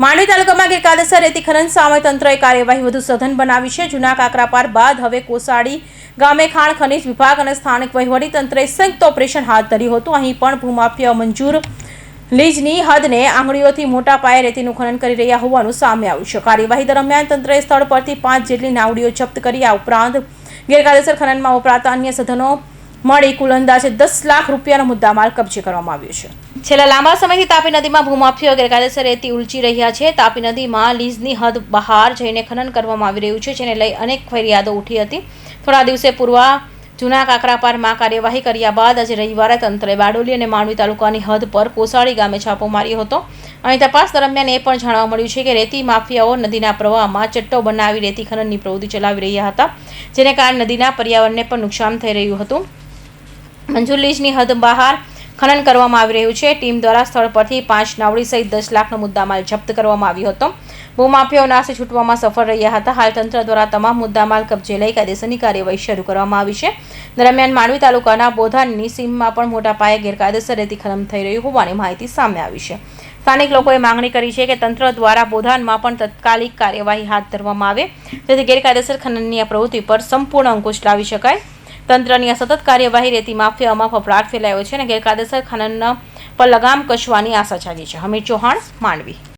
માંડવી તાલુકામાં ગેરકાયદેસર રેતી ખનન સામે તંત્રએ કાર્યવાહી વધુ સઘન બનાવી છે। જૂના કાકરાપાર બાદ હવે કોસાડી ગામે ખાણ ખનીજ વિભાગ અને સ્થાનિક વહીવટી તંત્રએ સંયુક્ત ઓપરેશન હાથ ધર્યું હતું। અહીં પણ ભૂમાફિયાઓ મંજૂર લીઝની હદને આંગળીઓથી મોટા પાયે રેતીનું ખનન કરી રહ્યા હોવાનું સામે આવ્યું છે। કાર્યવાહી દરમિયાન તંત્રએ સ્થળ પરથી 5 જેટલી નાવડીઓ જપ્ત કરી આ ઉપરાંત ગેરકાયદેસર ખનનમાં વપરાતા અન્ય સાધનો મળી કુલ અંદાજે 10 લાખ રૂપિયાનો મુદ્દામાલ કબજે કરવામાં આવ્યો છે। છેલ્લા લાંબા સમયથી તાપી નદીમાં ભૂમાફિયાઓ ગેરકાયદેસર રેતી ઉલચી રહ્યા છે। તાપી નદીમાં લીઝની હદ બહાર જઈને ખનન કરવામાં આવી રહ્યું છે, જેને લઈ અનેક ફરિયાદો ઉઠી હતી। થોડા દિવસે પૂર્વ જૂના કાકરાપારમાં કાર્યવાહી કર્યા બાદ આજે રવિવારે તંત્રએ બારડોલી અને માંડવી તાલુકાની હદ પર કોસાડી ગામે છાપો માર્યો હતો। અહીં તપાસ દરમિયાન એ પણ જાણવા મળ્યું છે કે રેતી માફિયાઓ નદીના પ્રવાહમાં ચટ્ટો બનાવી રેતી ખનનની પ્રવૃત્તિ ચલાવી રહ્યા હતા, જેને કારણે નદીના પર્યાવરણને પણ નુકસાન થઈ રહ્યું હતું। મંજૂર લીઝની હદ બહાર ખનન કરવામાં આવી રહ્યું છે। ટીમ દ્વારા સ્થળ પરથી 5 નાવડી સહિત 10 લાખનો મુદ્દામાલ જપ્ત કરવામાં આવ્યો હતો। ભૂમાફિયાઓ નાસી છૂટવામાં સફળ રહ્યા હતા। હાલ તંત્ર દ્વારા તમામ મુદ્દામાલ કબજે લઈ કાયદેસરની કાર્યવાહી શરૂ કરવામાં આવી છે। દરમિયાન માંડવી તાલુકાના બોધાનની સીમમાં પણ મોટા પાયે ગેરકાયદેસર રેતી ખનન થઈ રહ્યું હોવાની માહિતી સામે આવી છે। સ્થાનિક લોકોએ માંગણી કરી છે કે તંત્ર દ્વારા બોધાનમાં પણ તાત્કાલિક કાર્યવાહી હાથ ધરવામાં આવે, જેથી ગેરકાયદેસર ખનનની આ પ્રવૃત્તિ પર સંપૂર્ણ અંકુશ લાવી શકાય। તંત્રની આ સતત કાર્યવાહી રેતી માફિયાઓમાં ફફડાટ ફેલાયો છે અને ગેરકાયદેસર ખનન પર લગામ કસવાની આશા જાગી છે। હમીર ચૌહાણ, માંડવી।